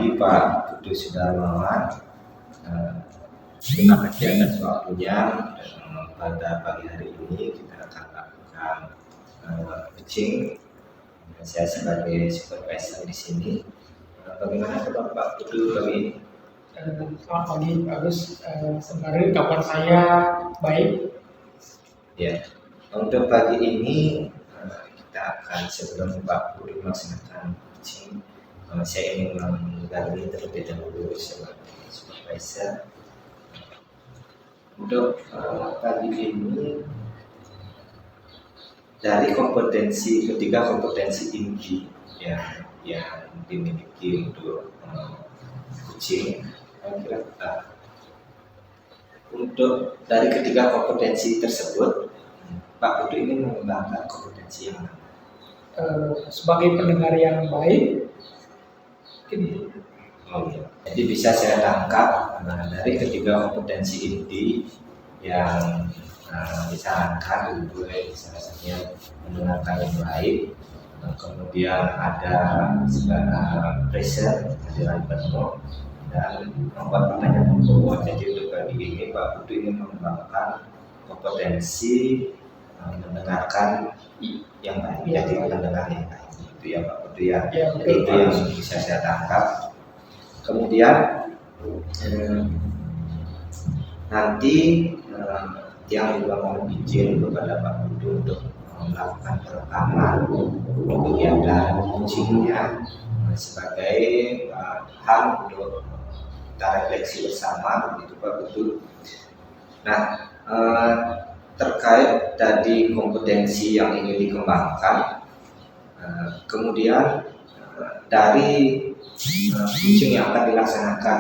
pagi Pak Putu Sudarmawan. Terima kasih atas waktunya. Pada pagi hari ini kita akan lakukan pitching. Saya sebagai supervisor di sini. Bagaimana kabar Pak Putu pagi ini? Selamat pagi Pak Agus. Sebenarnya kabar saya baik. Ya, untuk pagi ini kita akan sebelum Pak Putu melaksanakan pitching, saya ingin menggali terlebih dahulu sebagai supervisor. Untuk pagi ini dari ketiga kompetensi inti yang dimiliki untuk coaching, untuk dari ketiga kompetensi tersebut, Pak Putu ini mengembangkan kompetensi yang mana? Sebagai pendengar yang baik, Jadi bisa saya tangkap dari ketiga kompetensi inti yang disarankan salah satunya mendengarkan yang baik, kemudian ada pressure hadiran penuh, dan membuat pertanyaan pokok. Jadi untuk kali ini Pak Putu ingin mengembangkan kompetensi mendengarkan yang baik, jadi mendengar yang baik. Itu ya Pak Putu ya. Itu yang bisa saya tangkap. Kemudian nanti yang juga mohon izin kepada Pak Putu untuk melakukan perekaman kegiatan coachingnya sebagai hal untuk kita refleksi bersama, begitu Pak Putu. Nah, terkait tadi kompetensi yang ingin dikembangkan, kemudian dari coaching yang akan dilaksanakan,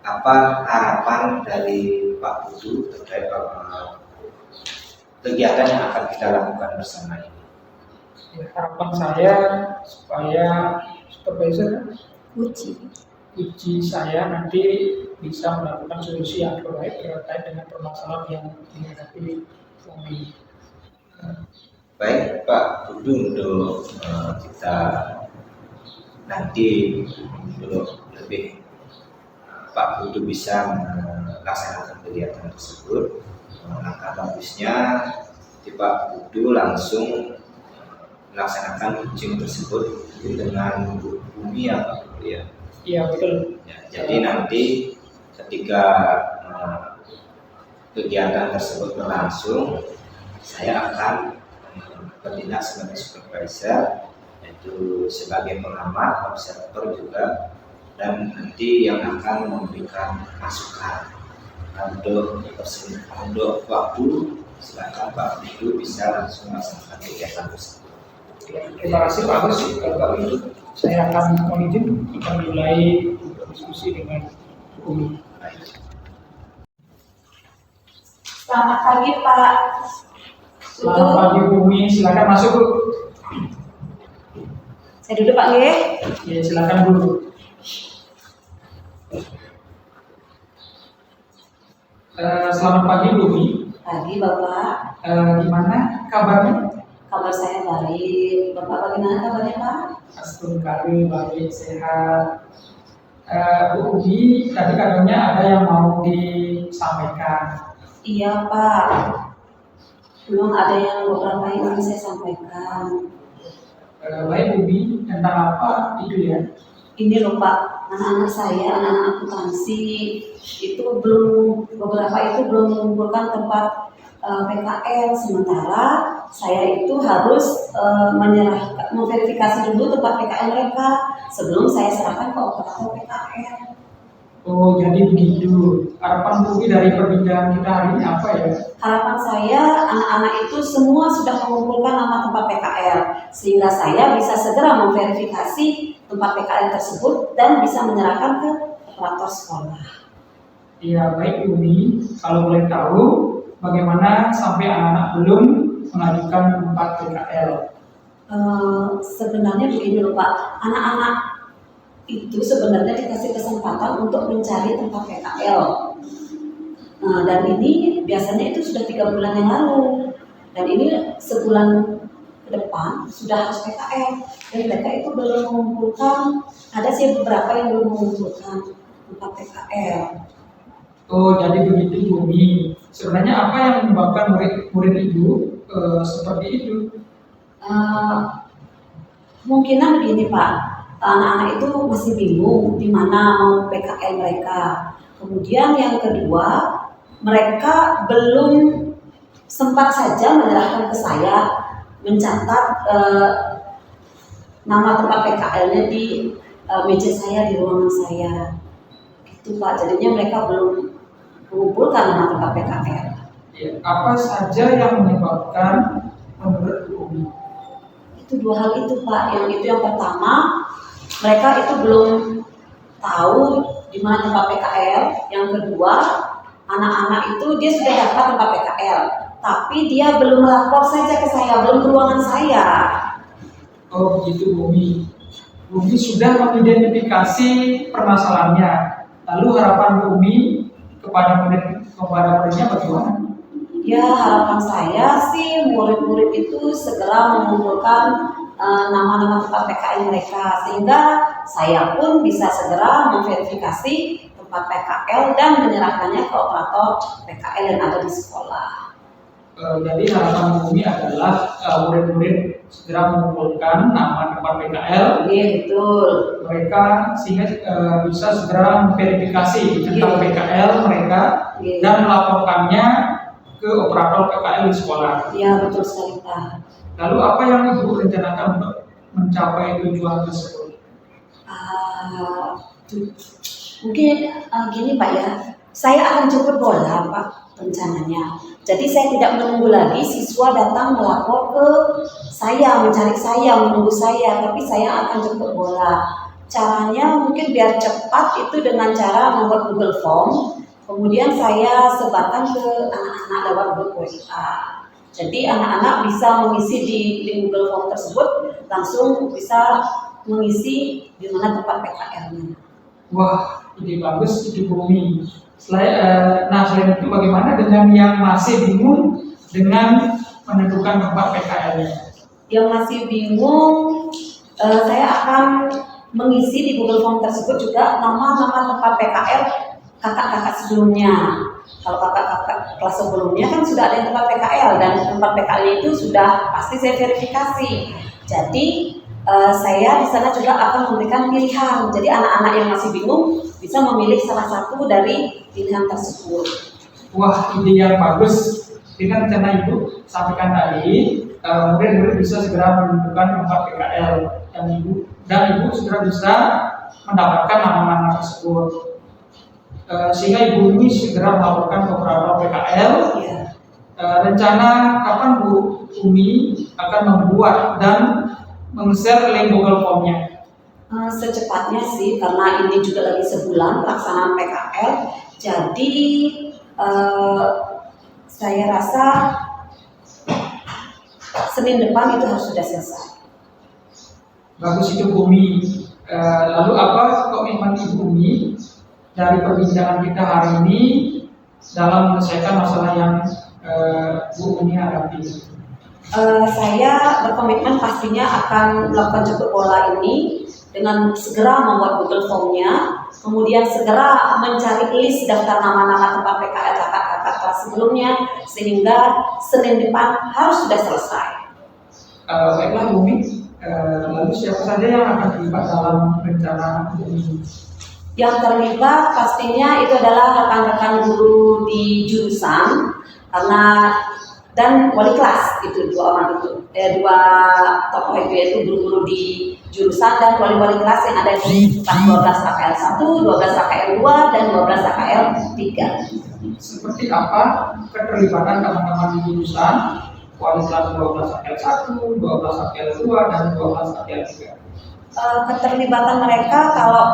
apa harapan dari Pak Putu terkait kegiatan yang akan kita lakukan bersama ini? Harapan saya supaya supervisor uji saya nanti bisa melakukan solusi yang terbaik terkait dengan permasalahan yang dihadapi selama ini. Baik Pak Putu, untuk kita nanti untuk lebih Pak Putu bisa melaksanakan kegiatan tersebut, langkah bagusnya Pak Putu langsung melaksanakan coaching tersebut dengan bumi ya Pak Putu ya. Iya betul. Ya, jadi nanti ketika kegiatan tersebut berlangsung, saya akan bertindak sebagai supervisor, yaitu sebagai pengamat, observer juga, dan nanti yang akan memberikan masukan untuk waktu. Silakan Pak Putu bisa langsung melaksanakan kegiatan tersebut. Terima kasih Pak Agus. Kalau itu saya akan mohon izin kita mulai diskusi dengan Umi. Selamat pagi Pak. Selamat pagi Umi, silakan masuk Bu. Saya duduk Pak Nge. Ya silakan dulu. Selamat pagi Umi. Pagi Bapak. Gimana kabarnya? Kabar saya baik. Bapak bagaimana kabarnya Pak? Alhamdulillah baik, sehat. Bu Umi, tadi katanya ada yang mau disampaikan. Iya Pak. Belum ada yang beberapa yang ingin saya sampaikan. Baik Umi, tentang apa itu ya? Ini loh Pak, anak-anak saya, anak-anak akuntansi itu beberapa itu belum mengumpulkan tempat PKL, sementara saya itu harus memverifikasi dulu tempat PKL mereka sebelum saya serahkan ke operator PKL. Oh jadi begitu. Harapan Umi dari perbincangan kita hari ini apa ya? Harapan saya anak-anak itu semua sudah mengumpulkan nama tempat PKL sehingga saya bisa segera memverifikasi tempat PKL tersebut dan bisa menyerahkan ke operator sekolah. Iya baik Umi, kalau boleh tahu bagaimana sampai anak-anak belum mengajukan tempat PKL? Sebenarnya begini loh Pak, anak-anak itu sebenarnya dikasih kesempatan untuk mencari tempat PKL. Dan ini biasanya itu sudah 3 bulan yang lalu. Dan ini sebulan depan sudah harus PKL dan mereka itu belum mengumpulkan, ada sih beberapa yang belum mengumpulkan tempat PKL. Oh, jadi begitu Bumi. Sebenarnya apa yang menyebabkan murid-murid itu seperti itu? Kemungkinan begini Pak, anak-anak itu masih bingung di mana mau PKL mereka. Kemudian yang kedua, mereka belum sempat saja menyerahkan ke saya mencatat nama tempat PKL-nya di meja saya di ruangan saya. Gitu Pak, jadinya mereka belum mengumpulkan nama tempat PKL. Ya, apa saja yang menyebabkan menurut Bumi? Itu dua hal itu Pak. Yang pertama, mereka itu belum tahu di mana tempat PKL. Yang kedua, anak-anak itu dia sudah dapat tempat PKL, tapi dia belum melapor saja ke saya, belum ke ruangan saya. Oh begitu Bumi. Bumi sudah mengidentifikasi permasalahannya. Lalu harapan Bumi kepada muridnya bagaimana? Ya, harapan saya sih murid-murid itu segera mengumpulkan nama-nama tempat PKL mereka, sehingga saya pun bisa segera memverifikasi tempat PKL dan menyerahkannya ke operator PKL yang ada di sekolah. Jadi harapan Bumi adalah murid-murid segera mengumpulkan nama tempat PKL. Iya betul. Mereka sehingga bisa segera memverifikasi tentang PKL mereka dan melaporkannya ke operator PKL di sekolah. Iya betul sekali Pak. Lalu apa yang Ibu rencanakan untuk mencapai tujuan tersebut? Mungkin gini Pak ya, saya akan jemput bola Pak rencananya. Jadi saya tidak menunggu lagi siswa datang melapor ke saya, mencari saya, menunggu saya, tapi saya akan jemput bola. Caranya mungkin biar cepat itu dengan cara membuat Google Form, kemudian saya sebarkan ke anak-anak lewat grup WA. Jadi anak-anak bisa mengisi di Google Form tersebut, langsung bisa mengisi di mana tempat PKL-nya. Wah, ide bagus, ide Bumi. Selain itu bagaimana dengan yang masih bingung dengan menentukan tempat PKL-nya? Yang masih bingung, saya akan mengisi di Google Form tersebut juga nama-nama tempat PKL kakak-kakak sebelumnya. Kalau kakak-kakak kelas sebelumnya kan sudah ada yang tempat PKL dan tempat PKL itu sudah pasti saya verifikasi. Jadi saya di sana juga akan memberikan pilihan. Jadi anak-anak yang masih bingung bisa memilih salah satu dari pilihan tersebut. Wah, ide yang bagus. Dengan rencana Ibu sampaikan tadi, murid-murid bisa segera menentukan tempat PKL dan Ibu segera bisa mendapatkan nama-nama tersebut. Sehingga Ibu ini segera melaporkan ke operator PKL. Ya. Rencana kapan Bu Umi akan membuat dan meng-share link Google Form-nya? Secepatnya sih, karena ini juga lagi sebulan pelaksanaan PKL, jadi saya rasa Senin depan itu harus sudah selesai. Bagus itu Bumi. Lalu apa komitmen Ibu Umi dari perbincangan kita hari ini dalam menyelesaikan masalah yang Bu Umi hadapi? Saya berkomitmen pastinya akan melakukan jemput bola ini dengan segera membuat Google Form-nya, kemudian segera mencari list daftar nama-nama tempat PKL kakak-kakak kelas sebelumnya, sehingga Senin depan harus sudah selesai. Baiklah Bumi, lalu siapa saja yang akan terlibat dalam rencana Bumi? Yang terlibat pastinya itu adalah rekan-rekan guru di jurusan, dan wali kelas, itu dua orang itu, dua tokoh itu, yaitu guru-guru di jurusan dan wali-wali kelas yang ada di 12 KKL 1, 12 KKL 2, dan 12 KKL 3. Seperti apa keterlibatan teman-teman di jurusan wali kelas 12 KKL 1, 12 KKL 2, dan 12 KKL 3? Keterlibatan mereka, kalau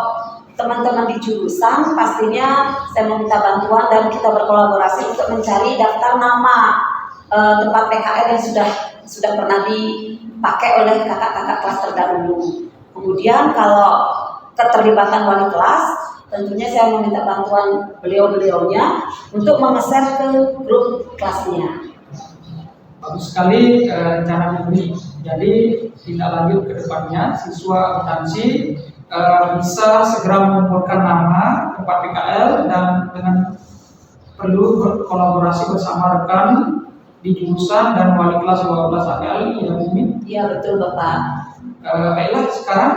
teman-teman di jurusan pastinya saya meminta bantuan dan kita berkolaborasi untuk mencari daftar nama tempat PKL yang sudah pernah dipakai oleh kakak-kakak kelas terdahulu. Kemudian kalau keterlibatan wali kelas, tentunya saya meminta bantuan beliau-beliaunya untuk mengeser ke grup kelasnya. Bagus sekali rencana ini. Jadi tindak lanjut ke depannya siswa akuntansi bisa segera mengumpulkan nama tempat PKL dan dengan perlu berkolaborasi bersama rekan di jurusan dan wali kelas 12 AKL ya Bu Umi. Iya betul Bapak. Baiklah sekarang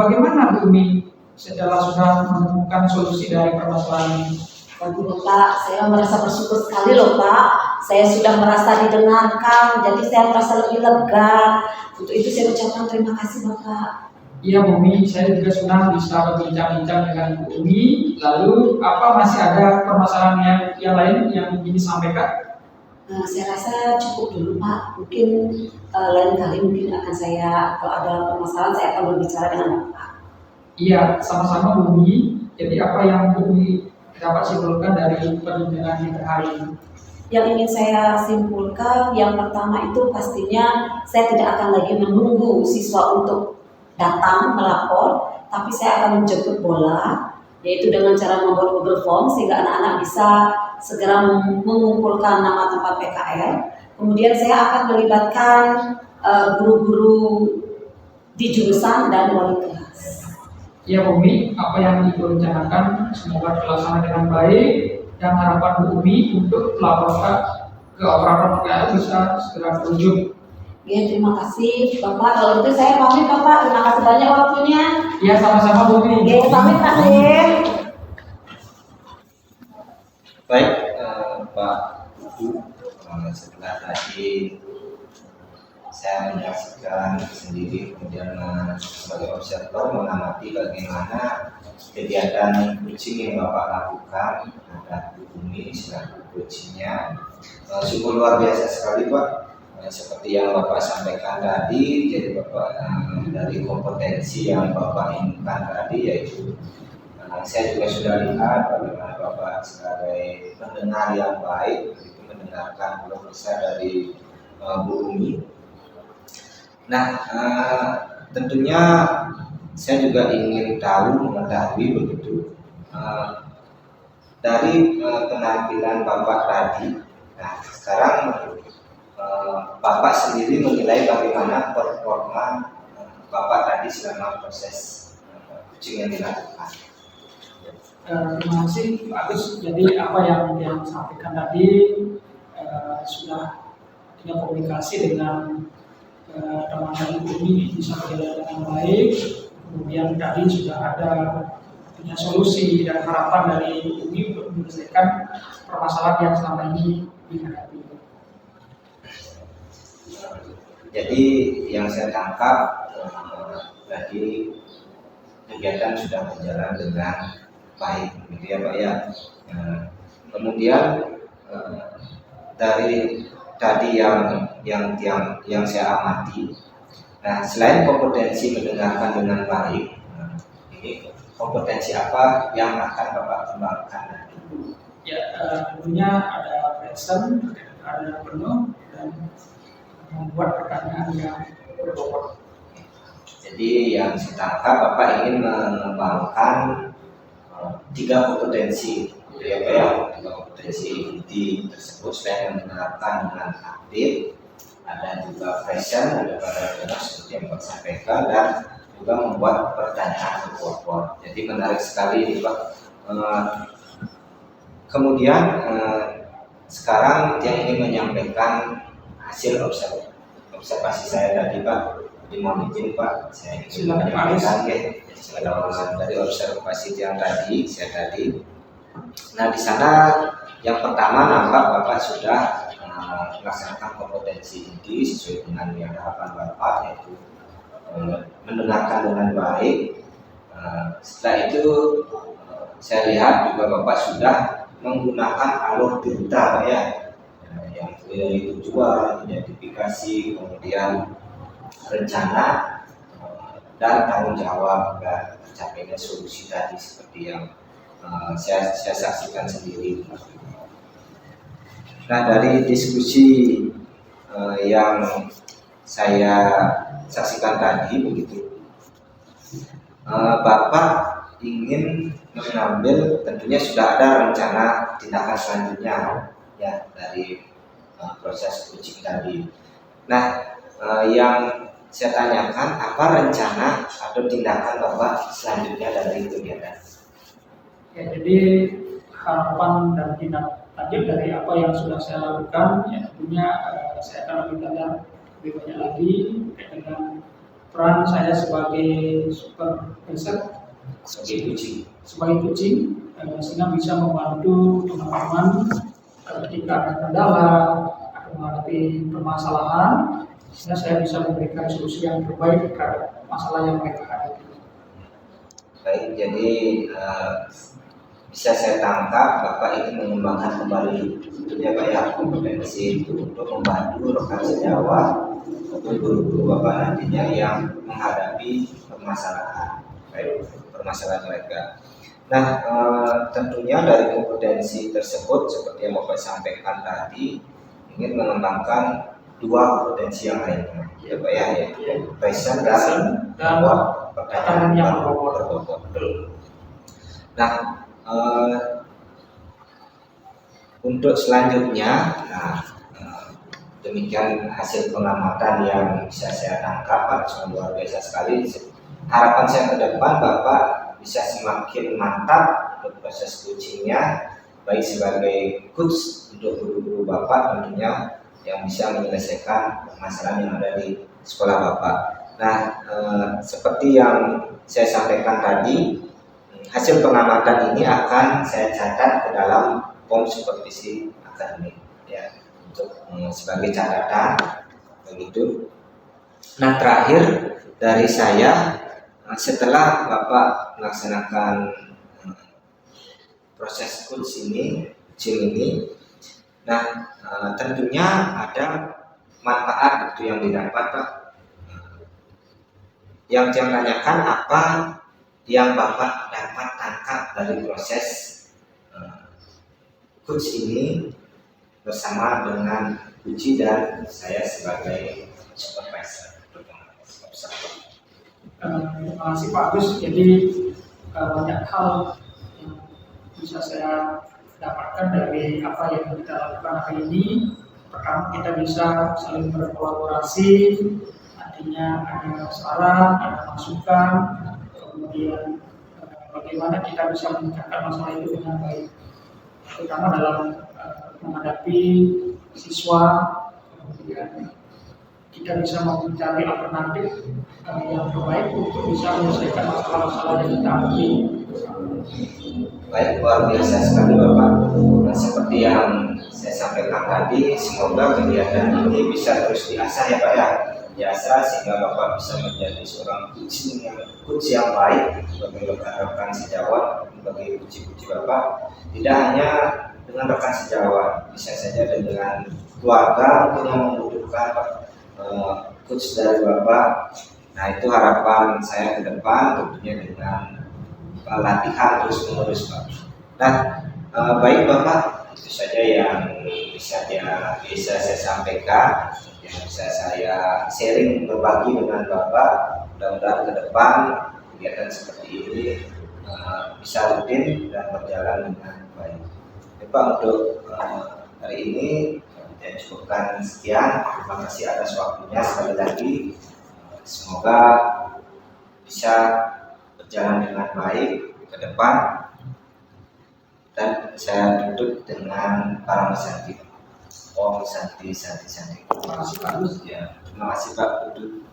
bagaimana Bu Umi setelah sudah menemukan solusi dari permasalahan ini? Waduh Bapak, saya merasa bersyukur sekali loh Pak. Saya sudah merasa didengarkan, jadi saya merasa lebih lega. Untuk itu saya ucapkan terima kasih Bapak. Iya Bu Umi, saya juga senang bisa berbincang-bincang dengan Bu Umi. Lalu apa masih ada permasalahan yang lain yang ingin disampaikan? Nah, saya rasa cukup dulu Pak. Mungkin lain kali mungkin akan saya, kalau ada permasalahan saya akan berbicara dengan Bapak. Iya, sama-sama Bu Umi. Jadi apa yang Bu Umi dapat simpulkan dari perbincangan kita hari ini? Yang ingin saya simpulkan, yang pertama itu pastinya saya tidak akan lagi menunggu siswa untuk datang melapor, tapi saya akan menjemput bola, yaitu dengan cara membuat Google Form sehingga anak-anak bisa segera mengumpulkan nama tempat PKL. Kemudian saya akan melibatkan guru-guru di jurusan dan wali kelas. Ya Bu Umi, apa yang Ibu rencanakan semoga terlaksana dengan baik dan harapan Bu Umi untuk melaporkan ke operator PKL bisa segera terwujud. Ya, terima kasih Bapak. Kalau itu saya pamit Bapak. Terima kasih banyak waktunya. Ya, sama-sama Bu Umi. Ya, pamit Pak Den. Baik, Pak Ibu, setelah tadi saya menyaksikan sendiri, kemudian sebagai observator mengamati bagaimana kegiatan coaching yang Bapak lakukan terhadap Bu Umi selaku coachingnya. Sungguh luar biasa sekali Pak. Seperti yang Bapak sampaikan tadi, jadi Bapak dari kompetensi yang Bapak inginkan tadi, yaitu saya juga sudah lihat bagaimana Bapak sebagai pendengar yang baik, begitu mendengarkan keluh kesah dari Bu Umi. Nah, tentunya saya juga ingin mengetahui begitu dari penampilan Bapak tadi. Nah, sekarang Bapak sendiri menilai bagaimana performa Bapak tadi selama proses coaching yang dilakukan. Terima kasih Pak Agus. Jadi apa yang dia sampaikan tadi sudah punya komunikasi dengan teman-teman ini bisa berjalan dengan baik. Kemudian tadi sudah ada punya solusi dan harapan dari ini untuk menyelesaikan permasalahan yang selama ini dihadapi. Jadi yang saya tangkap tadi kegiatan sudah berjalan dengan baik, gitu ya Pak ya. Kemudian dari tadi yang saya amati, nah selain kompetensi mendengarkan dengan baik, ini kompetensi apa yang akan Bapak kembangkan nanti? Ya, tentunya ada present, ada penuh, dan membuat pertanyaan yang berbobot. Jadi yang saya tangkap Bapak ingin mengembangkan 3 kompetensi, ya Pak ya, 3 kompetensi inti tersebut. Selain menerapkan dengan aktif, ada juga present, ada pada seperti yang Pak sampaikan, dan juga membuat pertanyaan berbobot. Jadi menarik sekali ini Pak. Kemudian sekarang yang ingin menyampaikan hasil observasi saya tadi Pak. Jadi mohon izin Pak, saya ingin menyampaikan dari observasi yang tadi saya tadi. Nah di sana yang pertama nampak Bapak sudah melaksanakan kompetensi inti sesuai dengan yang harapan Bapak, yaitu mendengarkan dengan baik. Setelah itu saya lihat juga Bapak sudah menggunakan alur tinta Pak ya, yang dari tujuan, identifikasi, kemudian rencana dan tanggung jawab dan tercapainya solusi tadi seperti yang saya saksikan sendiri. Nah dari diskusi yang saya saksikan tadi begitu, Bapak ingin mengambil, tentunya sudah ada rencana tindakan selanjutnya ya dari proses kucing tadi. Nah, yang saya tanyakan, apa rencana atau tindakan Bapak selanjutnya dari kegiatan? Ya, jadi harapan dan tindak lanjut dari apa yang sudah saya lakukan, ya tentunya saya akan lebih banyak lagi terkait dengan peran saya sebagai supervisor sebagai kucing, sehingga bisa membantu teman-teman ketika ada kendala atau menghadapi permasalahan, sehingga saya bisa memberikan solusi yang terbaik terhadap masalah yang mereka hadapi. Baik, jadi bisa saya tangkap Bapak ingin mengembangkan kembali tentunya Pak ya kompetensi itu untuk membantu rekan sejawat atau guru-guru Bapak nantinya yang menghadapi permasalahan mereka. Nah, tentunya dari kompetensi tersebut seperti yang Bapak sampaikan tadi ingin mengembangkan dua kompetensi yang lainnya, ya Pak ya, present dan pertanyaan yang berbobot. Nah, untuk selanjutnya, demikian hasil pengamatan yang bisa saya tangkap, luar biasa sekali. Harapan saya ke depan Bapak bisa semakin mantap untuk proses coachingnya, baik sebagai coach untuk guru-guru Bapak tentunya yang bisa menyelesaikan permasalahan yang ada di sekolah Bapak. Nah, seperti yang saya sampaikan tadi, hasil pengamatan ini akan saya catat ke dalam form supervisi akademik, ya, untuk sebagai catatan begitu. Nah, terakhir dari saya, setelah Bapak melaksanakan proses coaching ini, nah tentunya ada manfaat itu yang didapat Pak. Yang saya tanyakan, apa yang Bapak dapat tangkap dari proses coach ini bersama dengan Puji dan saya sebagai supervisor. Terima kasih Pak Agus. Jadi banyak hal yang bisa saya dapatkan dari apa yang kita lakukan hari ini. Pertama, kita bisa saling berkolaborasi, artinya ada saran, ada masukan, kemudian bagaimana kita bisa meningkatkan masalah itu dengan baik, terutama dalam menghadapi siswa. Kemudian kita bisa mencari alternatif yang terbaik untuk bisa menyelesaikan masalah-masalah yang kita hadapi. Baik, luar biasa sekali Bapak. Nah, seperti yang saya sampaikan tadi, semoga kegiatan ini bisa terus diasah ya Pak ya. Biasa sehingga Bapak bisa menjadi seorang coach yang baik bagi rekan-rekan sejawat, bagi coach Bapak. Tidak hanya dengan rekan sejawat, bisa saja dengan keluarga untuk yang membutuhkan coach dari Bapak. Nah, itu harapan saya ke depan, tentunya dengan latihan terus menerus Pak. Nah, baik Bapak, itu saja yang bisa saya sampaikan, yang bisa saya sharing berbagi dengan Bapak. Mudah-mudahan ke depan kegiatan seperti ini bisa rutin dan berjalan dengan baik. Bapak, untuk hari ini saya cukupkan sekian. Terima kasih atas waktunya sekali lagi. Semoga bisa berjalan dengan baik ke depan, dan saya tutup dengan para Santi. Om Santi. Terima kasih Pak. Ya, terima kasih Pak. Tutup.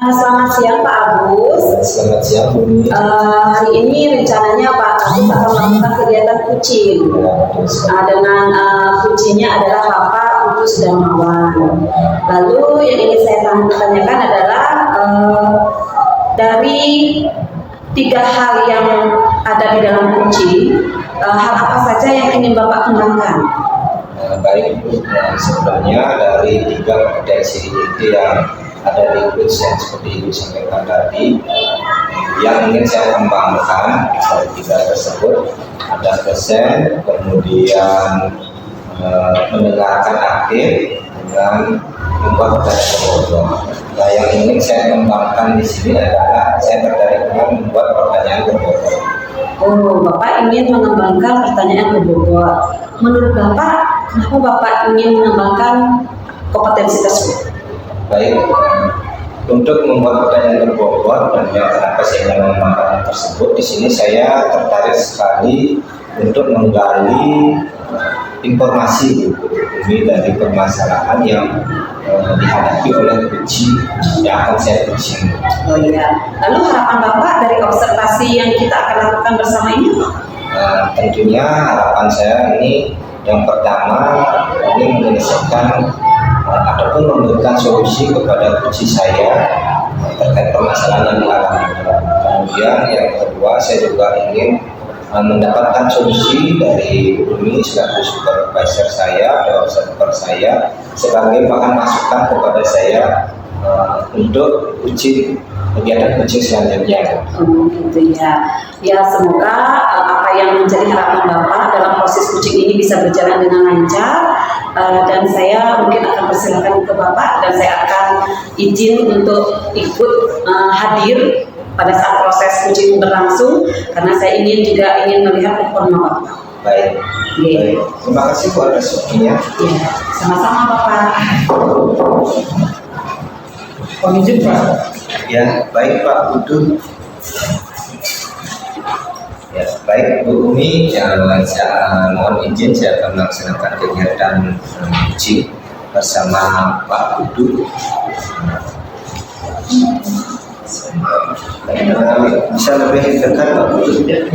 Selamat siang Pak Agus. Selamat siang Bu. Hari ini rencananya Pak Agus akan melakukan kegiatan kucing. Dengan kucingnya adalah Bapak Putus Darmawan. Lalu yang ingin saya tanyakan adalah dari 3 hal yang ada di dalam kucing, hal apa saja yang ingin Bapak kembangkan? Baik, sebenarnya dari 3 kompetensi itu yang ada liquid yang seperti Ibu sampaikan tadi. Yang ingin saya kembangkan dari 3 tersebut ada present, kemudian mendengarkan aktif, dan membuat pertanyaan berbobot. Nah, yang ingin saya kembangkan di sini adalah saya tertarik dengan membuat pertanyaan berbobot. Oh, Bapak ingin mengembangkan pertanyaan berbobot. Menurut Bapak, kenapa Bapak ingin mengembangkan kompetensi tersebut? Baik, untuk membuat pertanyaan berbobot dan kenapa saya ingin mengembangkan hal tersebut, di sini saya tertarik sekali untuk menggali informasi ini dari permasalahan yang dihadapi oleh uji yang akan saya uji. Oh iya. Lalu harapan Bapak dari observasi yang kita akan lakukan bersama ini? Tentunya harapan saya ini yang pertama ini menyelesaikan ataupun memberikan solusi kepada uji saya terkait permasalahan yang dialami. Kemudian yang kedua saya juga ingin mendapatkan solusi dari Umi selaku supervisor saya atau observer saya sebagai bahan masukan kepada saya untuk kegiatan uji selanjutnya. Gitu ya. Ya, semoga apa yang menjadi harapan Bapak dalam proses coaching ini bisa berjalan dengan lancar. Dan saya mungkin akan persilakan ke Bapak dan saya akan izin untuk ikut hadir pada saat proses coaching berlangsung karena saya juga ingin melihat performa Bapak. Baik. Baik. Terima kasih Bu atas waktunya. Ya, sama-sama Bapak. Mohon izin Pak. Ya, baik Pak Putu. Ya, baik Bu Umi, saya mohon izin saya akan melaksanakan kegiatan uji bersama Pak Putu. Bisa lebih dekat Pak Putu? Ya,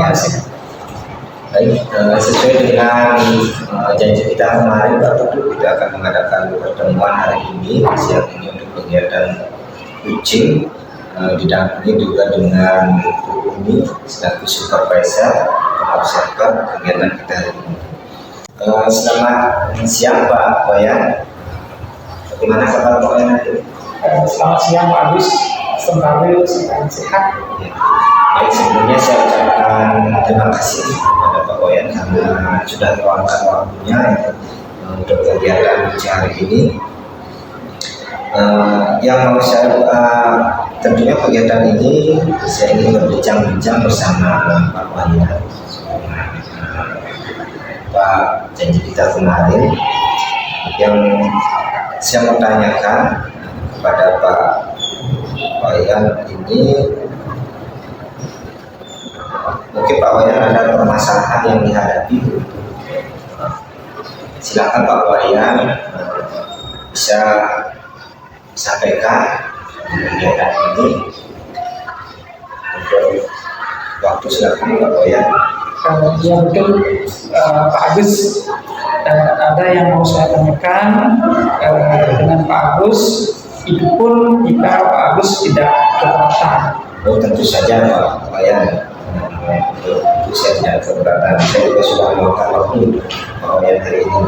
baik, sesuai dengan janji kita kemarin Pak Putu, kita akan mengadakan pertemuan hari ini siang ini untuk kegiatan uji. Didampingi juga dengan Bu Umi selaku supervisor observer kegiatan kita hari ini. Selamat siang Pak Wayan. Bagaimana kabar Pak Wayan? Selamat siang Pak Agus, sembari sedang sehat. Ya. Baik, sebelumnya saya ucapkan terima kasih kepada Pak Wayan karena sudah meluangkan waktunya untuk kegiatan uji hari ini. Yang mau saya tentunya kegiatan ini saya ingin berbincang-bincang bersama Pak Wayan. Pak janji kita kemarin yang saya mau tanyakan kepada Pak Wayan ini, mungkin Pak Wayan ada permasalahan yang dihadapi. Silakan Pak Wayan bisa sampaikan kegiatan ini untuk waktu silakan Pak Wayan. Ya betul Pak Agus, ada yang mau saya tanyakan dengan Pak Agus, itu pun jika Pak Agus tidak keberatan. Oh tentu saja Pak Wayan, itu saya tidak keberatan. Saya juga sudah meluangkan waktu Pak Wayan hari ini.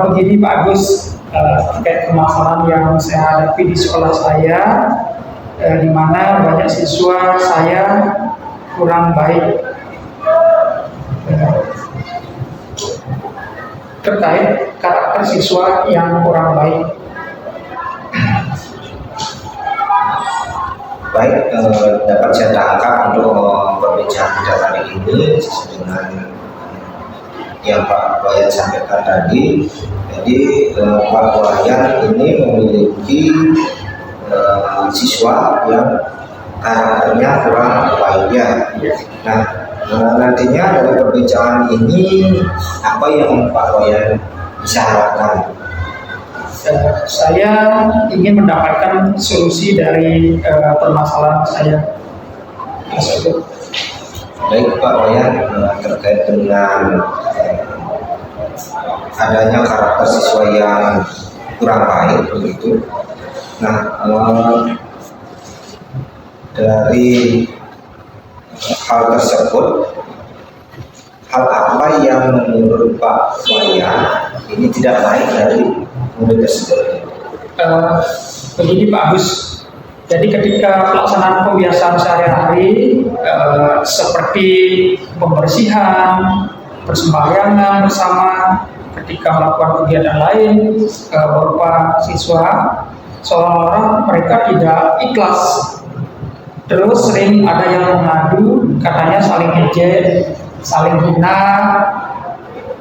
Begini Pak Agus, terkait permasalahan yang saya hadapi di sekolah saya, di mana banyak siswa saya kurang baik terkait karakter siswa yang kurang baik. Baik, dapat saya tangkap untuk perbincangan kita kali ini sesuai dengan yang Pak Wayan sampaikan tadi. Jadi Pak Wayan ini memiliki siswa yang karakternya kurang baik ya. Nah, nantinya dari perbincangan ini apa yang Pak Wayan bisa harapkan? Saya ingin mendapatkan solusi dari permasalahan saya tersebut. Baik Pak Wayan, terkait dengan adanya karakter siswa yang kurang baik begitu. Nah, dari hal tersebut, hal apa yang menurut Pak Wayan ini tidak baik dari murid tersebut? Eh, Begini Pak Agus, jadi ketika pelaksanaan pembiasaan sehari-hari seperti pembersihan, persembahyangan bersama, ketika melakukan kegiatan lain berupa siswa, seolah-olah mereka tidak ikhlas. Terus sering ada yang mengadu, katanya saling ejek, saling hina,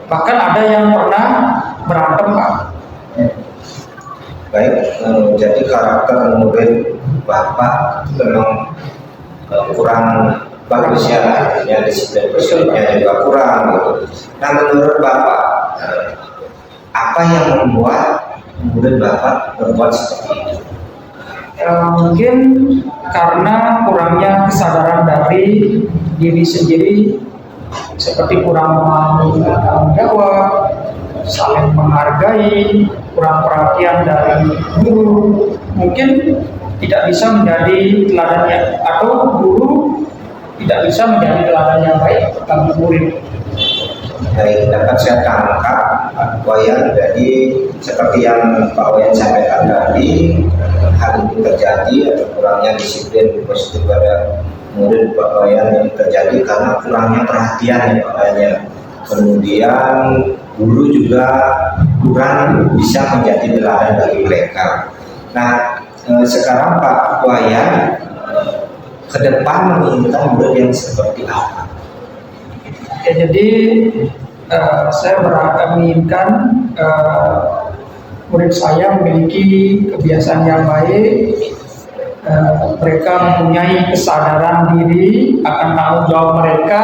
bahkan ada yang pernah berantem Pak. Baik, jadi karakter murid Bapak memang kurang bagus ya, artinya disiplin bersikapnya juga kurang gitu. Nah menurut Bapak, apa yang membuat murid Bapak berbuat seperti itu? Mungkin karena kurangnya kesadaran dari diri sendiri, seperti kurang memahami tanggung jawab, saling menghargai, kurang perhatian dari guru, mungkin tidak bisa menjadi teladan yang, atau guru tidak bisa menjadi teladan yang baik bagi murid. Baik, dapat saya tangkap Pak Wayan, jadi seperti yang Pak Wayan sampaikan tadi, hal ini terjadi atau kurangnya disiplin positif pada murid Pak Wayan ini terjadi karena kurangnya perhatian ya Pak Wayan. Kemudian guru juga kurang bisa menjadi teladan bagi mereka. Nah, sekarang Pak Wayan ke depan menginginkan murid yang seperti apa? Ya, jadi saya menginginkan murid saya memiliki kebiasaan yang baik, mereka mempunyai kesadaran diri akan tanggung jawab mereka,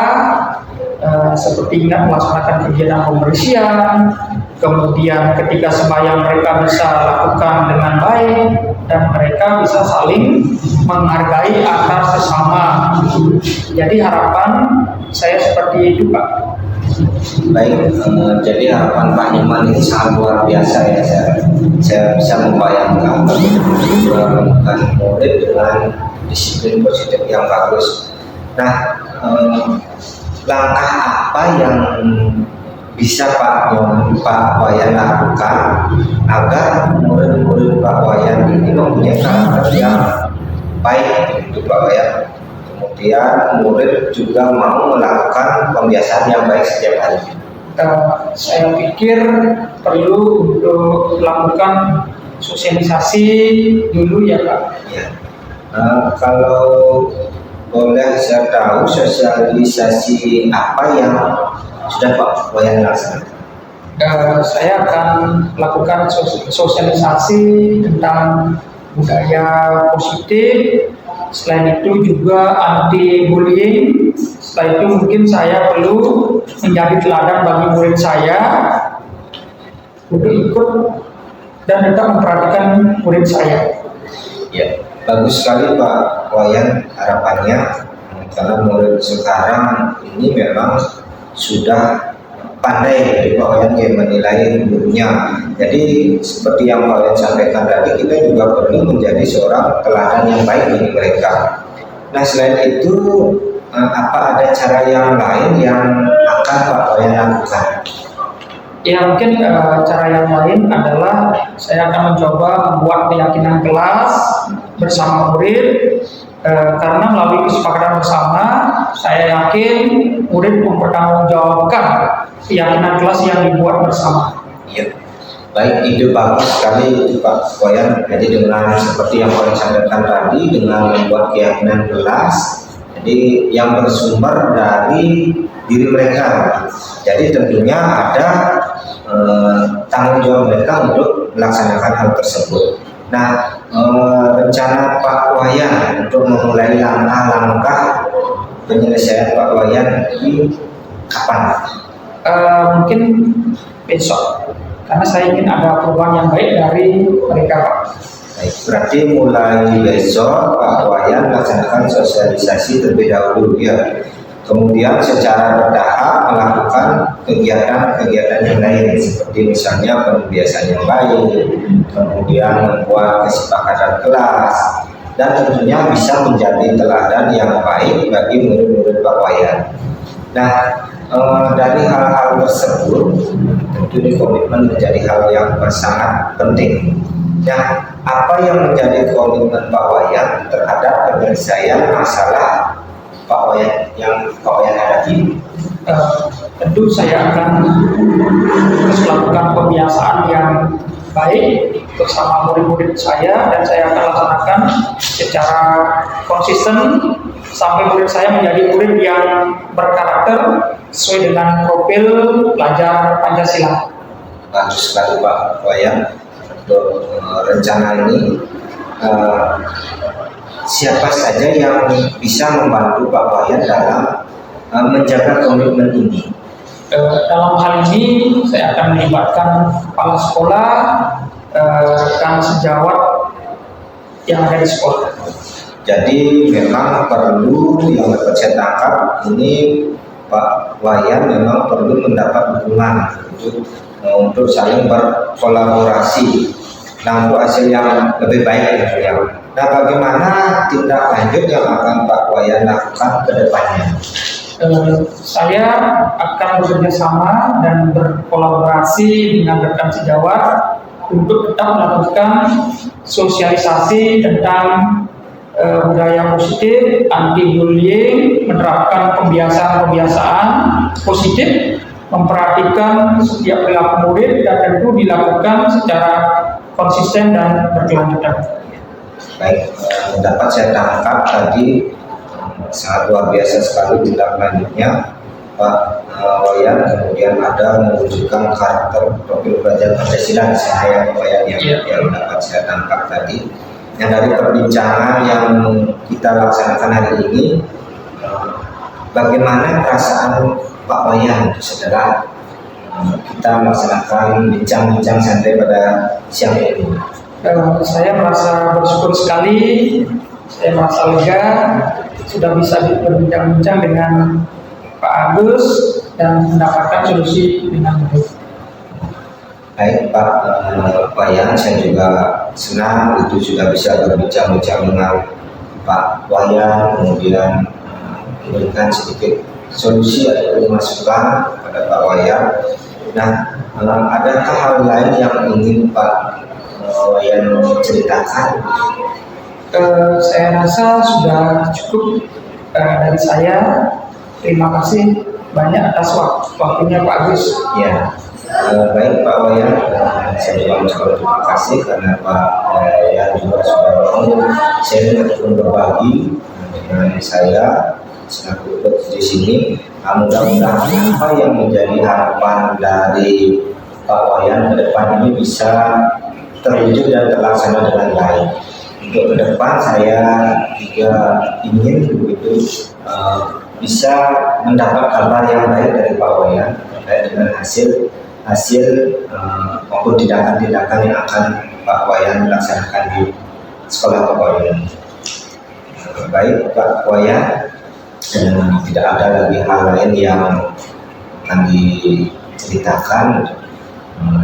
seperti ingat melaksanakan kegiatan pembersihan, kemudian ketika sembahyang mereka bisa lakukan dengan baik, dan mereka bisa saling menghargai antar sesama. Jadi harapan saya seperti itu Pak. Baik, jadi harapan Pak Nyoman ini sangat luar biasa ya. Saya bisa membayangkan menemukan murid dengan disiplin positif yang bagus. Nah, langkah apa yang bisa Pak Wayan lakukan agar murid-murid Pak Wayan ini mempunyai karakter yang baik untuk Pak Wayan? Kemudian murid juga mau melakukan pembiasaan yang baik setiap hari. Saya pikir perlu untuk melakukan sosialisasi dulu ya Pak. Ya. Kalau boleh saya tahu sosialisasi apa yang sudah Pak Wayan laksanakan? Saya akan melakukan sosialisasi tentang budaya positif. Selain itu juga anti bullying. Setelah itu mungkin saya perlu menjadi teladan bagi murid saya untuk ikut dan tetap memperhatikan murid saya. Ya, bagus sekali Pak Wayan harapannya, karena murid sekarang ini memang sudah pandai dari Pak Wayan yang menilai gurunya. Jadi seperti yang Pak Wayan sampaikan tadi, kita juga perlu menjadi seorang teladan yang baik bagi mereka. Nah selain itu, apa ada cara yang lain yang akan Pak Wayan lakukan? Ya mungkin cara yang lain adalah saya akan mencoba membuat keyakinan kelas bersama murid, karena melalui kesepakatan bersama saya yakin murid mempertanggungjawabkan keyakinan kelas yang dibuat bersama. Iya, baik, ide bagus sekali Pak Wayan. Jadi dengan seperti yang Pak sampaikan tadi, dengan membuat keyakinan kelas, jadi yang bersumber dari diri mereka. Jadi tentunya ada tanggung jawab mereka untuk melaksanakan hal tersebut. Nah, rencana Pak Wayan untuk memulai langkah-langkah penyelesaian Pak Wayan ini kapan? Mungkin besok, karena saya ingin ada perubahan yang baik dari mereka Pak. Baik, berarti mulai besok Pak Wayan melaksanakan sosialisasi terlebih dahulu ya. Kemudian secara bertahap melakukan kegiatan-kegiatan yang lain, seperti misalnya pembiasaan yang baik, kemudian membuat kesepakatan kelas, dan tentunya bisa menjadi teladan yang baik bagi murid-murid Pak Wayan. Nah, dari hal-hal tersebut, tentu ini komitmen menjadi hal yang sangat penting. Nah, apa yang menjadi komitmen Pak Wayan terhadap penyelesaian masalah Pak Wayan hadapi? Tentu saya akan terus melakukan pembiasaan yang baik bersama murid-murid saya, dan saya akan laksanakan secara konsisten sampai murid saya menjadi murid yang berkarakter sesuai dengan profil pelajar Pancasila. Bagus sekali Pak Wayan. Untuk rencana ini, siapa saja yang bisa membantu Pak Wayan dalam menjaga komitmen ini? Dalam hal ini saya akan melibatkan kepala sekolah, rekan sejawat yang ada di sekolah. Jadi memang perlu, yang dapat saya tangkap ini, Pak Wayan memang perlu mendapat dukungan untuk saling berkolaborasi. Nah, untuk hasil yang lebih baik ya. Nah, bagaimana tindak lanjut yang akan Pak Wayan lakukan ke depannya? Saya akan bekerja sama dan berkolaborasi dengan rekan sejawat untuk tetap melakukan sosialisasi tentang budaya positif, anti bullying, menerapkan kebiasaan positif, memperhatikan setiap perilaku murid, dan tentu dilakukan secara konsisten dan berkelanjutan. Baik, dapat saya tangkap tadi sangat luar biasa sekali tindak lanjutnya Pak Wayan. Kemudian ada menunjukkan karakter profil pelajar Pancasila saya Pak Wayan yang dapat saya tangkap tadi. Yang dari perbincangan yang kita laksanakan hari ini, bagaimana perasaan Pak Wayan setelah kita melaksanakan bincang-bincang santai pada siang ini? Saya merasa bersyukur sekali, saya merasa lega sudah bisa berbincang-bincang dengan Pak Agus dan mendapatkan solusi dengan baik. Baik Pak Wayan, saya juga senang itu sudah bisa berbincang-bincang dengan Pak Wayan, kemudian memberikan sedikit solusi atau masukan pada Pak Wayan. Nah, adakah hal lain yang ingin Pak Wayan ceritakan? Saya rasa sudah cukup dari saya. Terima kasih banyak atas waktunya Pak Agus. Ya, baik Pak Wayan, saya juga mengucapkan terima kasih karena Pak Wayan juga sudah mau sharing ataupun berbagi dengan saya selaku ikut di sini. Mudah-mudahan apa yang menjadi harapan dari Pak Wayan ke depan ini bisa terwujud dan terlaksana dengan baik. Untuk ke depan saya juga ingin begitu bisa mendapat kabar yang baik dari Pak Wayan terkait dengan hasil maupun tindakan-tindakan yang akan Pak Wayan laksanakan di sekolah Pak Wayan. Baik Pak Wayan, tidak ada lagi hal lain yang akan diceritakan.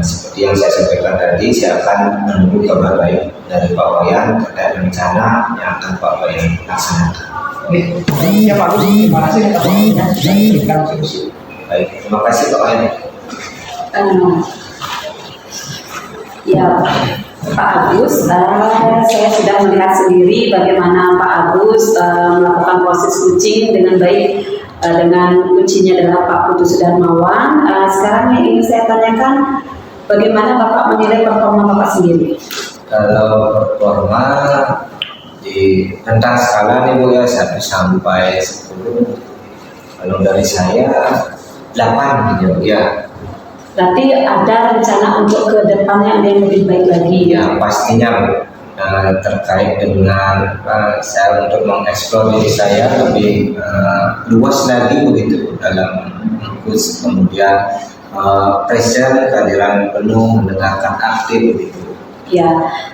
Seperti yang saya sampaikan tadi, saya akan menunggu kabar baik dari Pak Wayan terkait rencana yang akan Pak Wayan laksanakan. Ya Pak Agus, terima kasih atas waktunya sudah memberikan solusi. Baik, terima kasih Pak Wayan. Ya, Pak Agus, saya sudah melihat sendiri bagaimana Pak Agus melakukan proses coaching dengan baik, dengan kuncinya adalah Pak Putu Sudarmawan. Sekarang yang ingin saya tanyakan, bagaimana Bapak menilai performa Bapak sendiri? Kalau performa di rentang skala nih Bu ya, 1 sampai 10. Kalau dari saya 8 gitu ya. Berarti ada rencana untuk ke depannya ada yang lebih baik lagi? Ya pastinya Bu. Terkait dengan saya untuk mengeksplor diri saya lebih luas lagi begitu dalam kurs, kemudian present, kehadiran penuh, mendengarkan aktif begitu. Ya,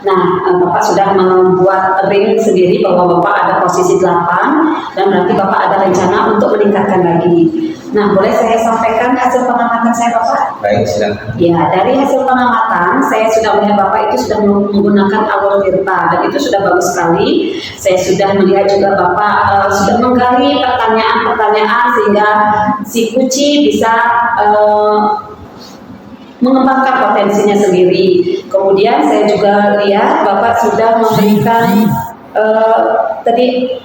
nah Bapak sudah membuat ring sendiri bahwa Bapak ada posisi 8 dan berarti Bapak ada rencana untuk meningkatkan lagi. Nah, boleh saya sampaikan hasil pengamatan saya Bapak? Baik, silakan. Ya, dari hasil pengamatan saya sudah melihat Bapak itu sudah menggunakan awal tirta dan itu sudah bagus sekali. Saya sudah melihat juga Bapak sudah menggali pertanyaan-pertanyaan sehingga si Kuci bisa mengembangkan potensinya sendiri. Kemudian saya juga lihat Bapak sudah memberikan tadi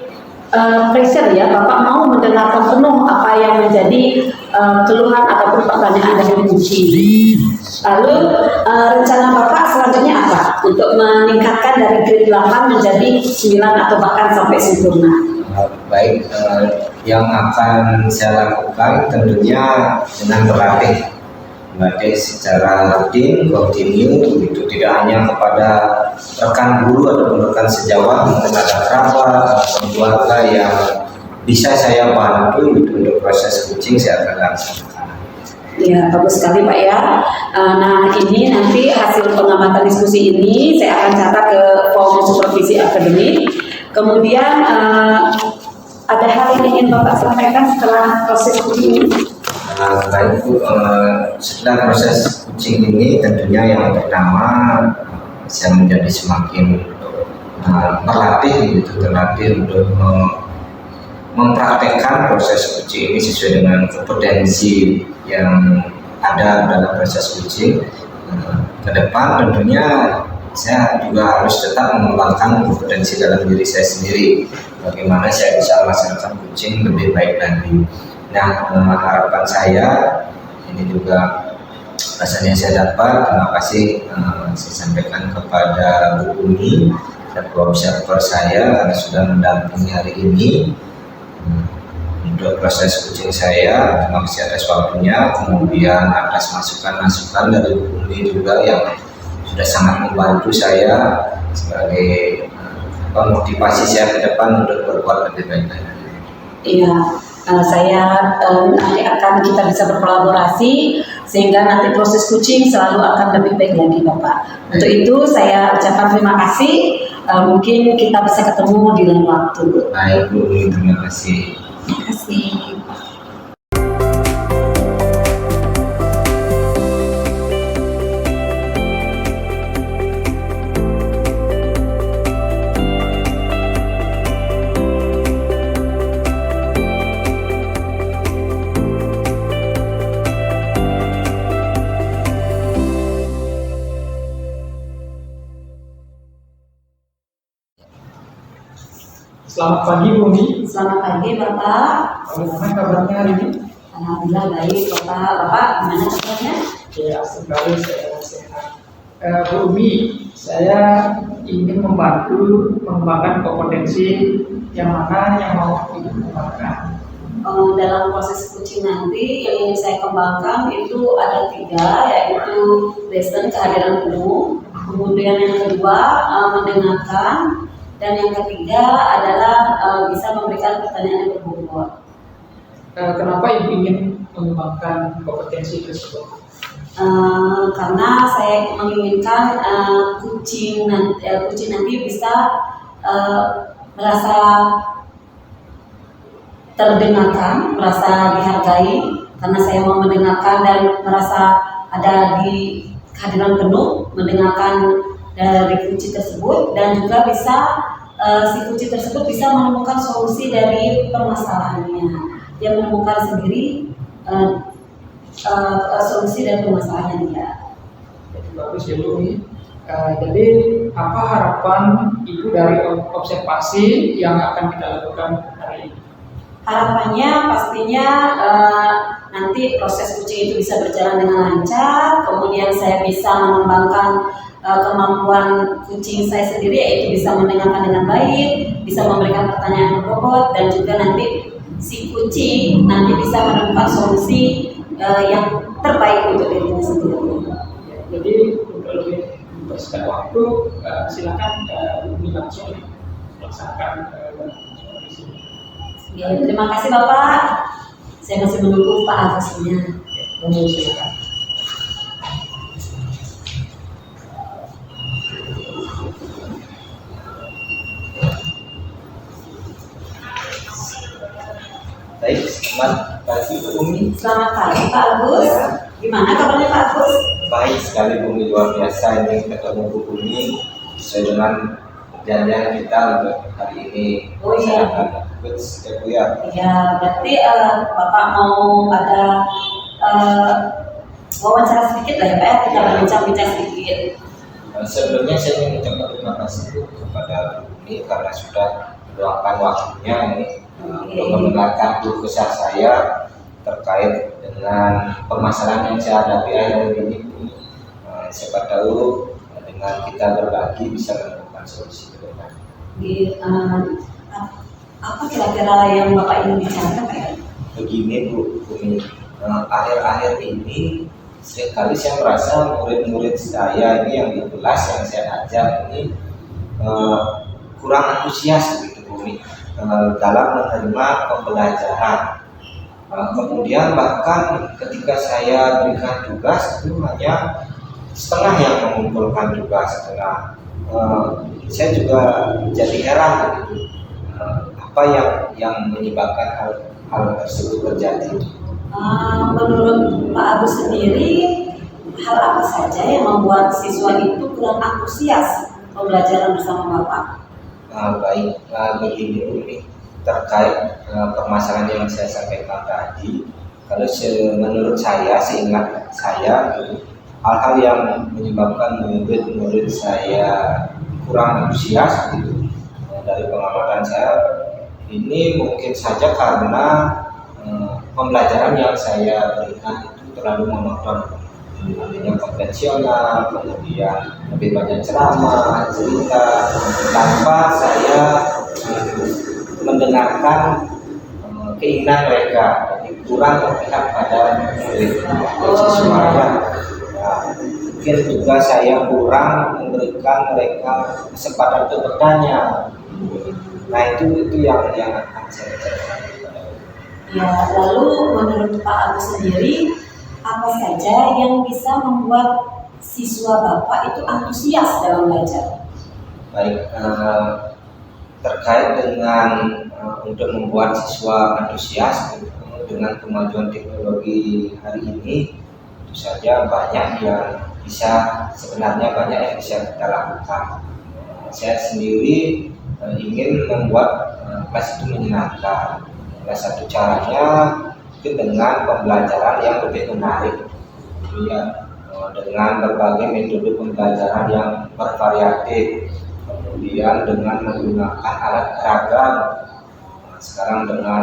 pressure ya, Bapak mau mendengarkan penuh apa yang menjadi keluhan ataupun pertanyaan dari kunci. Lalu rencana Bapak selanjutnya apa untuk meningkatkan dari grade 8 menjadi 9 atau bahkan sampai sempurna? Baik, yang akan saya lakukan tentunya dengan berlatih secara rutin, kontinu, itu tidak hanya kepada rekan guru atau rekan sejawat, mungkin ada kerabat atau keluarga yang bisa saya bantu untuk proses coaching saya akan laksanakan. Ya, bagus sekali Pak ya. Nah, ini nanti hasil pengamatan diskusi ini saya akan catat ke form supervisi akademik. Kemudian ada hal yang ingin Bapak sampaikan setelah proses coaching ini? Baik Bu, setelah proses coaching ini tentunya yang pertama saya menjadi semakin terlatih untuk mempraktekkan proses coaching ini sesuai dengan kompetensi yang ada dalam proses coaching. Ke depan tentunya saya juga harus tetap mengembangkan kompetensi dalam diri saya sendiri, bagaimana saya bisa melaksanakan coaching lebih baik lagi. Nah, harapan saya ini juga rasanya saya dapat, terima kasih saya sampaikan kepada Bu Umi dan co-observer saya karena sudah mendampingi hari ini untuk proses coaching saya. Terima kasih atas waktunya, kemudian atas masukan-masukan dari Bu Umi juga yang sudah sangat membantu saya sebagai motivasi saya ke depan untuk berbuat lebih baik lagi. Iya. Saya nanti akan kita bisa berkolaborasi sehingga nanti proses coaching selalu akan lebih baik lagi Bapak. Untuk itu saya ucapkan terima kasih. Mungkin kita bisa ketemu di lain waktu. Baik Bu, terima kasih. Terima kasih. Selamat pagi Bu Umi. Selamat pagi Bapak. Bagaimana kabarnya hari ini? Alhamdulillah baik Bapak. Bapak gimana kabarnya? Ya, sekali saya sehat. Bu Umi, saya ingin membantu mengembangkan kompetensi yang mana yang mau Ibu kembangkan. Dalam proses coaching nanti yang ingin saya kembangkan itu ada 3, yaitu listen, kehadiran penuh, kemudian yang kedua mendengarkan, dan yang ketiga adalah bisa memberikan pertanyaan yang berbobot. Kenapa Ibu ingin mengembangkan kompetensi tersebut? Karena saya menginginkan coaching nanti bisa merasa terdengarkan, merasa dihargai, karena saya mau mendengarkan dan merasa ada di kehadiran penuh, mendengarkan dari kunci tersebut, dan juga bisa si kunci tersebut bisa menemukan solusi dari permasalahannya. Dia menemukan sendiri solusi dari permasalahannya dia. Jadi bagus ya Bu. Jadi apa harapan Ibu dari observasi yang akan kita lakukan hari ini? Harapannya pastinya nanti proses coaching itu bisa berjalan dengan lancar, kemudian saya bisa mengembangkan kemampuan coaching saya sendiri, yaitu bisa mendengarkan dengan baik, bisa memberikan pertanyaan yang berbobot, dan juga nanti si coaching nanti bisa menemukan solusi yang terbaik untuk dirinya sendiri. Jadi untuk lebih mempersingkat waktu, silakan Umi langsung melaksanakan supervisi. Ya, terima kasih Bapak. Saya masih menunggu Pak hasilnya. Monggo silakan. Baik, selamat pagi Bu Umi. Selamat pagi Pak Agus. Gimana kabarnya Pak Agus? Baik sekali Bu Umi, luar biasa ini ketemu Bu Umi sesuai dengan perjanjian kita untuk hari ini. Oh iya. Bagus ya Bu ya. Ya, berarti Bapak mau ada wawancara sedikit lah ya Pak ya, kita berbincang-bincang sedikit. Sebelumnya saya ingin mengucapkan terima kasih kepada ini karena sudah meluangkan waktunya ini untuk mendengarkan keluh kesah saya terkait dengan permasalahan yang saya hadapi akhir-akhir ini. Siapa tahu dengan kita berbagi bisa menemukan solusi ke depan. Apa kira-kira yang Bapak ingin bicarakan Pak ya? Begini Bu, akhir-akhir ini seringkali saya merasa murid-murid saya ini yang di kelas yang saya ajar ini kurang antusias gitu Bu, dalam menerima pembelajaran. Kemudian bahkan ketika saya berikan tugas itu hanya setengah yang mengumpulkan tugas. Saya juga jadi heran gitu, apa yang menyebabkan hal tersebut terjadi. Menurut Pak Agus sendiri, hal apa saja yang membuat siswa itu kurang antusias pembelajaran bersama Bapak? Baik, begini ini terkait permasalahan yang saya sampaikan tadi. Kalau menurut saya, seingat saya, gitu, hal-hal yang menyebabkan murid-murid saya kurang antusias, gitu, dari pengamatan saya, ini mungkin saja karena pembelajaran yang saya berikan itu terlalu monoton, artinya konvensional, kemudian lebih banyak ceramah, cerita, tanpa saya mendengarkan keinginan mereka, jadi kurang berpihak pada murid siswanya. Mungkin juga saya kurang memberikan mereka kesempatan untuk bertanya. Nah itu yang akan saya ceritakan. Ya, lalu menurut Pak Agus sendiri, apa saja yang bisa membuat siswa Bapak itu antusias dalam belajar? Baik, terkait dengan untuk membuat siswa antusias dengan kemajuan teknologi hari ini, tentu saja banyak yang sebenarnya banyak yang bisa kita lakukan. Saya sendiri ingin membuat kelas itu menyenangkan. Salah satu caranya itu dengan pembelajaran yang lebih menarik, kemudian dengan berbagai metode pembelajaran yang bervariatif, kemudian dengan menggunakan alat beragam. Sekarang dengan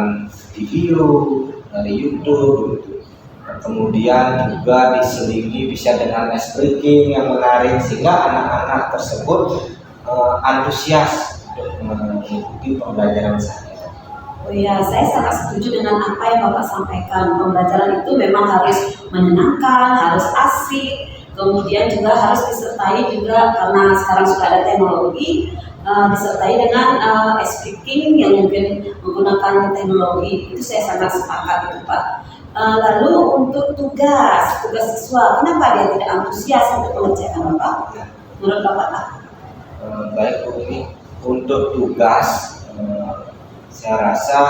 video dari YouTube, gitu. Kemudian juga diselingi bisa dengan live breaking yang menarik sehingga anak-anak tersebut antusias untuk mengikuti pembelajaran saya. Oh ya, saya sangat setuju dengan apa yang Bapak sampaikan. Pembelajaran itu memang harus menyenangkan, harus asik, kemudian juga harus disertai juga karena sekarang sudah ada teknologi, disertai dengan speaking yang mungkin menggunakan teknologi. Itu saya sangat sepakat itu Pak. Lalu untuk tugas siswa, kenapa dia tidak antusias untuk mengerjakan Bapak? Menurut Bapak? Baik Bu, ini untuk tugas. Saya rasa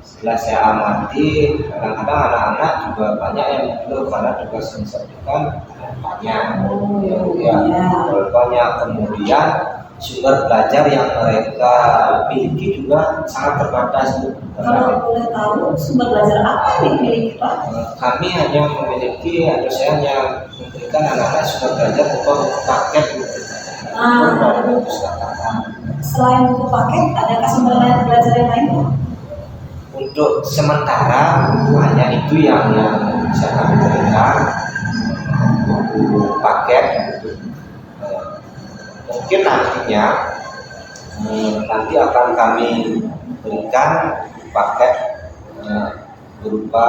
setelah saya amati, kadang-kadang anak-anak juga banyak yang belum, karena tugas yang diberikan banyak. Banyak, kemudian sumber belajar yang mereka miliki juga sangat terbatas. Kalau boleh tahu sumber belajar apa yang dimiliki Pak? Kami hanya memiliki, atau saya hanya memberikan anak-anak sumber belajar berupa paket dari perpustakaan. Selain buku paket, adakah sumber belajar yang lain? Untuk sementara hanya itu yang bisa kami berikan, buku paket. Mungkin nantinya nanti akan kami berikan paket berupa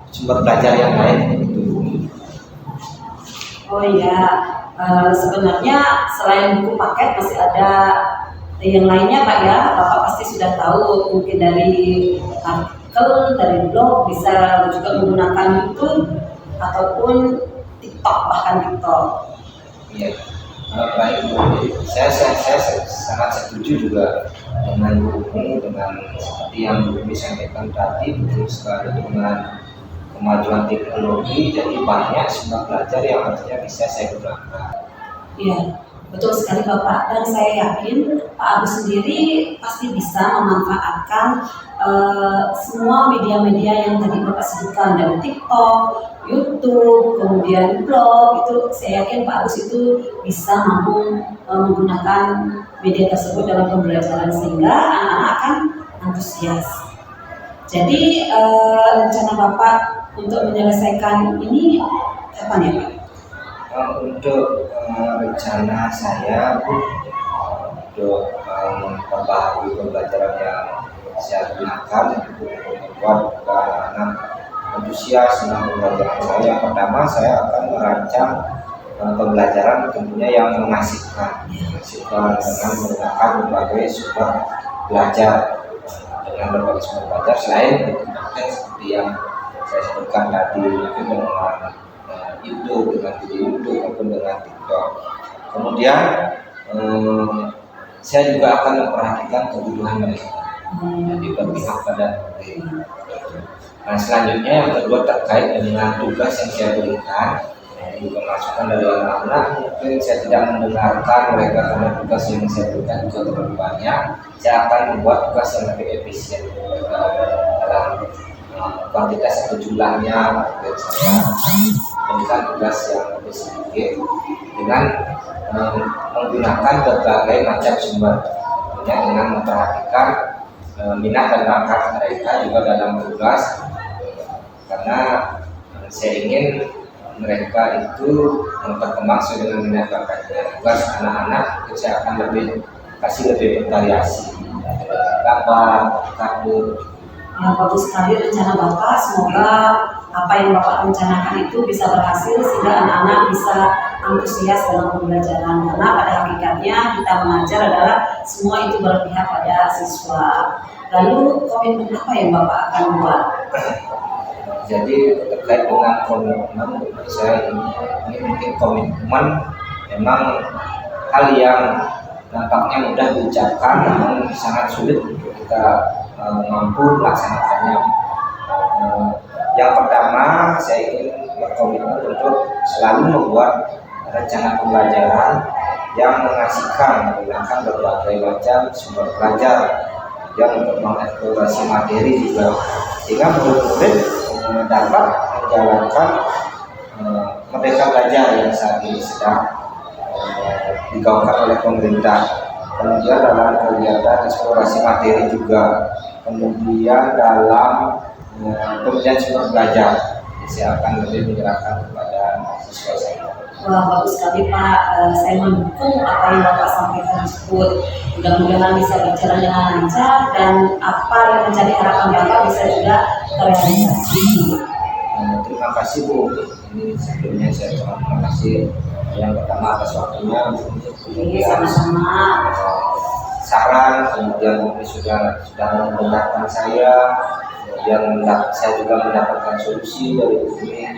sumber belajar yang lain. Oh iya. Sebenarnya selain buku paket masih ada yang lainnya Pak ya. Bapak pasti sudah tahu, mungkin dari artikel, dari blog, bisa juga menggunakan YouTube ataupun TikTok, bahkan TikTok. Iya, baik Bu. Saya sangat setuju juga dengan Bu, dengan seperti yang Bu sampaikan tadi, betul sekali dengan kemajuan teknologi, jadi banyak sumber belajar yang harusnya bisa saya gunakan. Iya. Betul sekali Bapak, dan saya yakin Pak Agus sendiri pasti bisa memanfaatkan semua media-media yang tadi Bapak sebutkan, dari TikTok, YouTube, kemudian blog, itu saya yakin Pak Agus itu bisa mampu menggunakan media tersebut dalam pembelajaran sehingga anak-anak akan antusias. Jadi rencana Bapak untuk menyelesaikan ini kapan ya Pak? Untuk rencana saya untuk memperbaharui pembelajaran yang saya gunakan untuk membuat anak-anak antusias dengan pembelajaran saya. Yang pertama, saya akan merancang pembelajaran tentunya yang mengasihkan dengan menggunakan berbagai sumber belajar dengan berbagai sumber belajar selain seperti yang saya sebutkan tadi, mungkin dengan YouTube, dengan video YouTube maupun dengan TikTok. Kemudian saya juga akan memperhatikan kebutuhan mereka, jadi berpihak pada mereka. Nah, selanjutnya yang kedua terkait dengan tugas yang saya berikan, juga masukan dari anak-anak. Mungkin saya tidak mendengarkan mereka karena tugas yang saya berikan juga terlalu banyak. Saya akan membuat tugas yang lebih efisien dalam kuantitas atau jumlahnya. Dan saya memberikan tugas yang lebih sedikit dengan menggunakan berbagai macam sumber, dengan memperhatikan minat dan bakat mereka juga dalam tugas, karena saya ingin mereka itu berkembang sesuai dengan minat bakatnya. Tugas anak-anak itu saya akan kasih lebih bervariasi, gambar, kartu. Yang bagus sekali rencana Bapak, semoga apa yang Bapak rencanakan itu bisa berhasil sehingga anak-anak bisa antusias dalam pembelajaran, karena pada hakikatnya kita mengajar adalah semua itu berpihak pada siswa. Lalu komitmen apa yang Bapak akan buat? Jadi terkait dengan komitmen, menurut saya ini mungkin komitmen memang hal yang nampaknya mudah diucapkan, namun sangat sulit untuk kita mampu melaksanakannya. Yang pertama, saya ingin berkomitmen untuk selalu membuat rencana pembelajaran yang mengasihkan menggunakan berbagai macam sumber belajar yang untuk mengeksplorasi materi juga, sehingga murid-murid dapat menjalankan merdeka belajar yang saat ini sedang digaungkan oleh pemerintah. Kemudian dalam kegiatan eksplorasi materi juga, kemudian dalam pembelajaran sumber belajar, saya akan lebih menyerahkan kepada siswa saya. Wah, bagus sekali Pak. Saya mendukung apa yang Bapak sampaikan tersebut. Mudah-mudahan bisa berjalan dengan lancar dan apa yang menjadi harapan Bapak bisa juga terrealisasi. Terima kasih Bu. Ini sebelumnya saya terima kasih yang pertama atas waktunya. Sama-sama. Saran, kemudian ini sudah mendengarkan saya, kemudian saya juga mendapatkan solusi dari ini.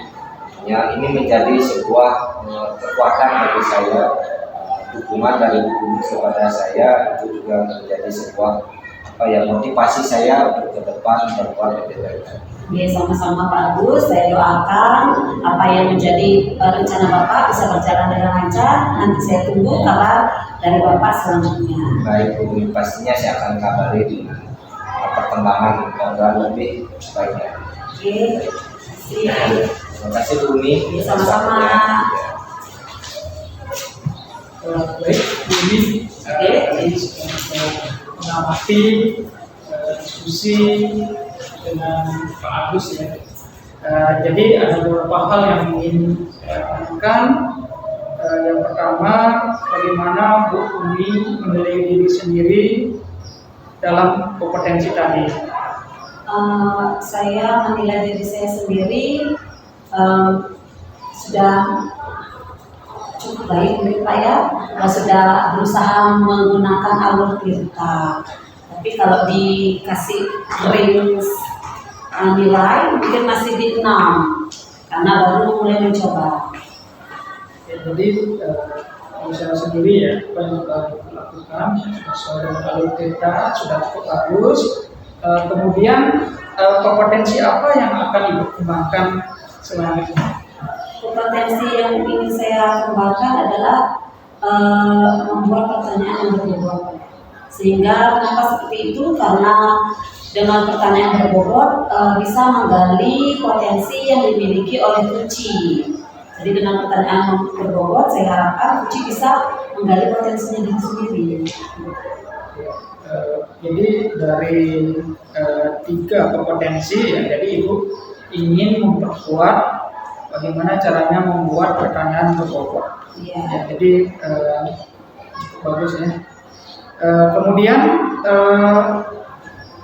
Ya, ini menjadi sebuah kekuatan bagi saya, dukungan dari guru kepada saya itu juga menjadi sebuah motivasi saya untuk ke depan berbuat lebih baik. Ya, sama-sama Pak Agus. Saya doakan apa yang menjadi rencana Bapak bisa berjalan dengan lancar. Nanti saya tunggu kabar dari Bapak selanjutnya. Baik Bu, pastinya saya akan kabari dengan perkembangan dan lebih baiknya. Oke, terima kasih. Terima kasih Bu Umi. Sama-sama. Baik, ini mengamati diskusi dengan Pak Agus ya. Jadi ada beberapa hal yang ingin saya tanyakan. Yang pertama, bagaimana Bu Umi menilai diri sendiri dalam kompetensi tadi? Saya menilai diri saya sendiri sudah cukup baik menurut Pak ya. Sudah berusaha menggunakan alur tirta. Tapi kalau dikasih range nilai mungkin masih di 6 karena baru mulai mencoba. Ya, jadi kalau saya sendiri ya, apa yang kita lakukan sesuai dengan alur kita sudah cukup bagus. Kemudian kompetensi apa yang akan Ibu kembangkan selanjutnya? Kompetensi yang ingin saya kembangkan adalah membuat pertanyaan yang berbobot. Sehingga kenapa seperti itu? Karena dengan pertanyaan berbobot bisa menggali potensi yang dimiliki oleh Kuci. Jadi dengan pertanyaan berbobot, saya harapkan Kuci bisa menggali potensinya diri sendiri. Jadi dari 3 kompetensi ya, jadi Ibu ingin memperkuat bagaimana caranya membuat pertanyaan berbobot. Iya. Ya, jadi bagus ya. Kemudian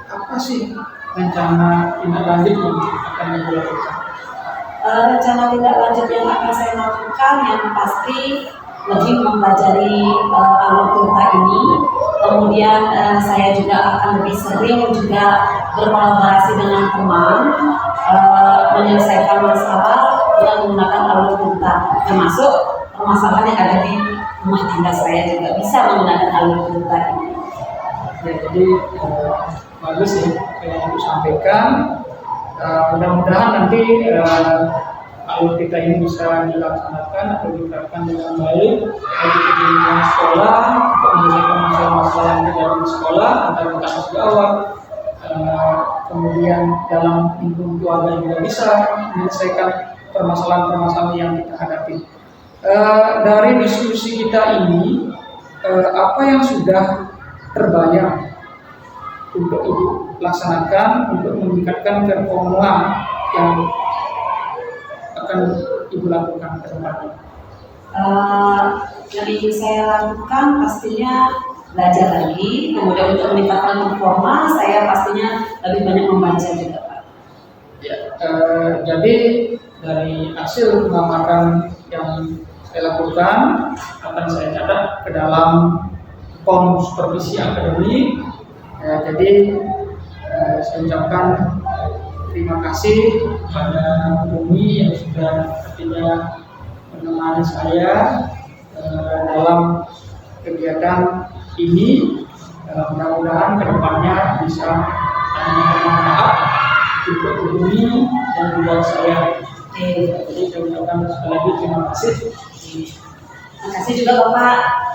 apa sih rencana tindak lanjut yang akan Ibu lakukan? Rencana tindak lanjut yang akan saya lakukan yang pasti lebih mempelajari alur kurta ini. Kemudian saya juga akan lebih sering juga berkolaborasi dengan teman menyelesaikan masalah dengan menggunakan alur kurta, termasuk permasalahan yang ada di rumah tangga saya juga bisa menggunakan alur kurta ini. Ya, jadi bagus ya yang Ibu sampaikan. Mudah-mudahan nanti alur kita ini bisa dilaksanakan atau diterapkan dengan baik, baik itu di lingkungan sekolah untuk menyelesaikan masalah-masalah yang terjadi di sekolah antar tanggung jawab, kemudian dalam lingkungan keluarga juga bisa menyelesaikan permasalahan-permasalahan yang kita hadapi. Dari diskusi kita ini, apa yang sudah terbayang untuk Ibu laksanakan untuk meningkatkan performa yang akan Ibu lakukan ke depannya? Yang ingin saya lakukan pastinya belajar lagi, kemudian untuk meningkatkan performa saya pastinya lebih banyak membaca juga, Pak. Ya, jadi dari hasil pengamatan yang saya lakukan akan saya catat ke dalam form supervisi akademik. Jadi saya ucapkan terima kasih kepada Bumi yang sudah artinya menemani saya dalam kegiatan ini. Mudah-mudahan kedepannya bisa bermanfaat untuk Bumi dan juga saya. Jadi saya ucapkan sekali lagi terima kasih. Terima kasih juga Bapak.